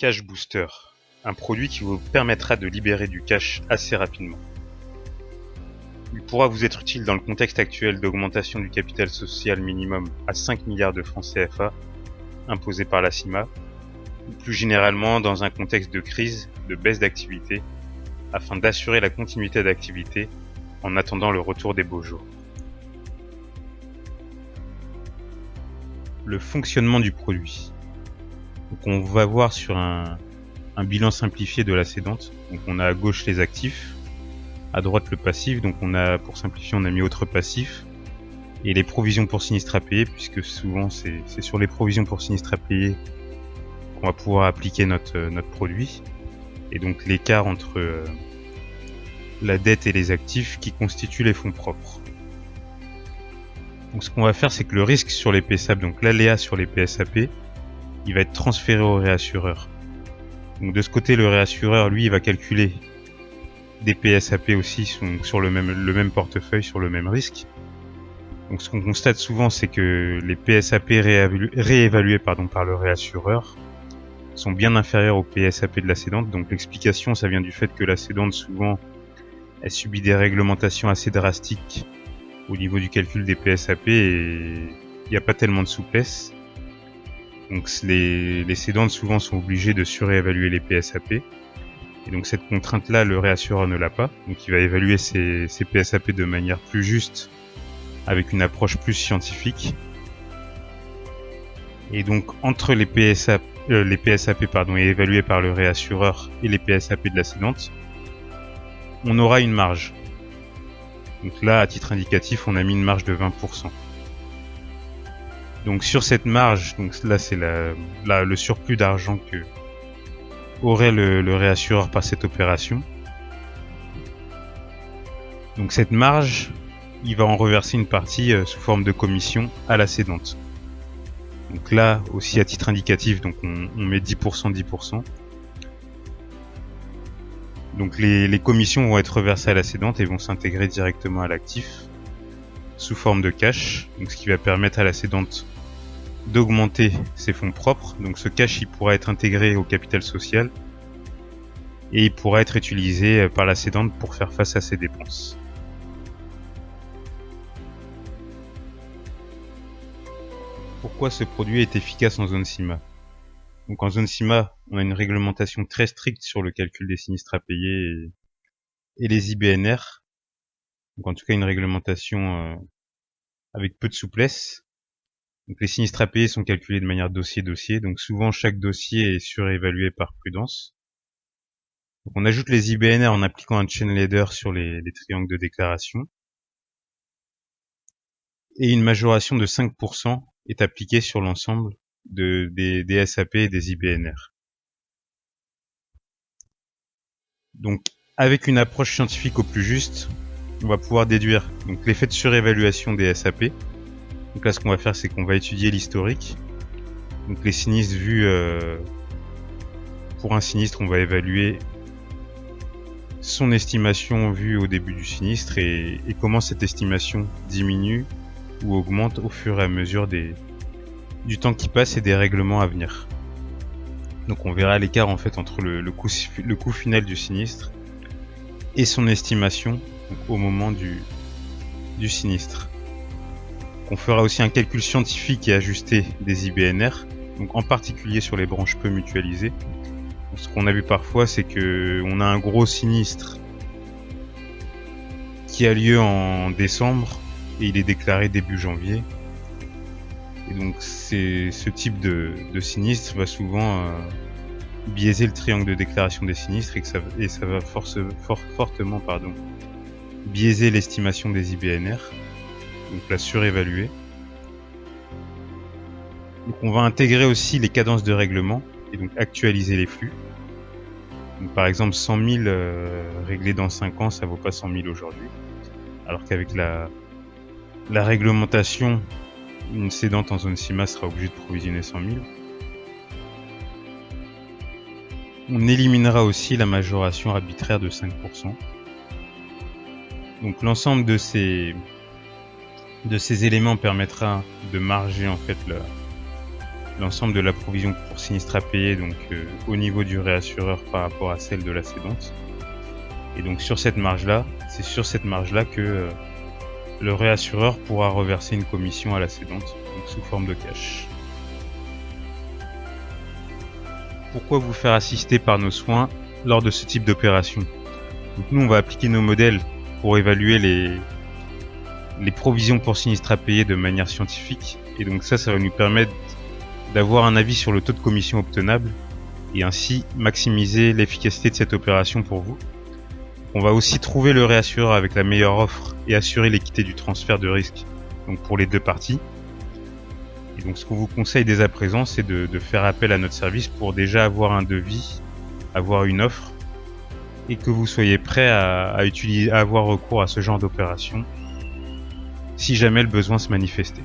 Cash Booster, un produit qui vous permettra de libérer du cash assez rapidement. Il pourra vous être utile dans le contexte actuel d'augmentation du capital social minimum à 5 milliards de francs CFA imposé par la CIMA, ou plus généralement dans un contexte de crise, de baisse d'activité, afin d'assurer la continuité d'activité en attendant le retour des beaux jours. Le fonctionnement du produit. Donc on va voir sur un bilan simplifié de la cédante. Donc on a à gauche les actifs, à droite le passif. Donc on a, pour simplifier, on a mis autre passif, et les provisions pour sinistres à payer, puisque souvent c'est sur les provisions pour sinistres à payer qu'on va pouvoir appliquer notre produit, et donc l'écart entre la dette et les actifs qui constituent les fonds propres. Donc ce qu'on va faire, c'est que le risque sur les PSAP, donc l'aléa sur les PSAP, il va être transféré au réassureur. Donc de ce côté, le réassureur, lui, il va calculer des PSAP aussi sur le même portefeuille, sur le même risque. Donc ce qu'on constate souvent, c'est que les PSAP réévalués par le réassureur sont bien inférieurs aux PSAP de la cédante. Donc l'explication, ça vient du fait que la cédante, souvent, elle subit des réglementations assez drastiques au niveau du calcul des PSAP, et il n'y a pas tellement de souplesse. Donc les cédantes souvent sont obligées de surévaluer les PSAP. Et donc cette contrainte-là, le réassureur ne l'a pas. Donc il va évaluer ses PSAP de manière plus juste, avec une approche plus scientifique. Et donc entre les PSAP évalués par le réassureur et les PSAP de la cédante, on aura une marge. Donc là, à titre indicatif, on a mis une marge de 20%. Donc sur cette marge, donc là c'est le surplus d'argent que aurait le réassureur par cette opération. Donc cette marge, il va en reverser une partie sous forme de commission à la cédante. Donc là aussi, à titre indicatif, donc on met 10%, 10%. Donc les commissions vont être reversées à la cédante et vont s'intégrer directement à l'actif sous forme de cash, donc ce qui va permettre à la cédante d'augmenter ses fonds propres. Donc ce cash, il pourra être intégré au capital social et il pourra être utilisé par la cédante pour faire face à ses dépenses. Pourquoi ce produit est efficace en zone CIMA? Donc en zone CIMA, on a une réglementation très stricte sur le calcul des sinistres à payer et les IBNR. Donc en tout cas une réglementation avec peu de souplesse. Donc les sinistres à payer sont calculés de manière dossier-dossier, donc souvent chaque dossier est surévalué par prudence. Donc on ajoute les IBNR en appliquant un chain leader sur les triangles de déclaration. Et une majoration de 5% est appliquée sur l'ensemble des SAP et des IBNR. Donc avec une approche scientifique au plus juste, on va pouvoir déduire donc l'effet de surévaluation des SAP. Donc là, ce qu'on va faire, c'est qu'on va étudier l'historique. Donc les sinistres vus pour un sinistre, on va évaluer son estimation vue au début du sinistre et comment cette estimation diminue ou augmente au fur et à mesure du temps qui passe et des règlements à venir. Donc on verra l'écart en fait entre le coût final du sinistre et son estimation donc, au moment du sinistre. On fera aussi un calcul scientifique et ajusté des IBNR, donc en particulier sur les branches peu mutualisées. Ce qu'on a vu parfois, c'est que on a un gros sinistre qui a lieu en décembre et il est déclaré début janvier. Et donc ce type de sinistre va souvent biaiser le triangle de déclaration des sinistres et ça va fortement biaiser l'estimation des IBNR. Donc la surévaluer. Donc on va intégrer aussi les cadences de règlement et donc actualiser les flux. Donc par exemple 100 000 réglés dans 5 ans, ça vaut pas 100 000 aujourd'hui. Alors qu'avec la réglementation, une cédante en zone CIMA sera obligée de provisionner 100 000. On éliminera aussi la majoration arbitraire de 5%. Donc l'ensemble de ces éléments permettra de marger en fait l'ensemble de la provision pour sinistre à payer donc au niveau du réassureur par rapport à celle de la cédante. Et donc sur cette marge-là, c'est sur cette marge-là que le réassureur pourra reverser une commission à la cédante, donc sous forme de cash. Pourquoi vous faire assister par nos soins lors de ce type d'opération? Donc nous, on va appliquer nos modèles pour évaluer les provisions pour sinistre à payer de manière scientifique. Et donc ça va nous permettre d'avoir un avis sur le taux de commission obtenable et ainsi maximiser l'efficacité de cette opération pour vous. On va aussi trouver le réassureur avec la meilleure offre et assurer l'équité du transfert de risque donc pour les deux parties. Et donc ce qu'on vous conseille dès à présent, c'est de faire appel à notre service pour déjà avoir un devis, avoir une offre et que vous soyez prêt à avoir recours à ce genre d'opération si jamais le besoin se manifestait.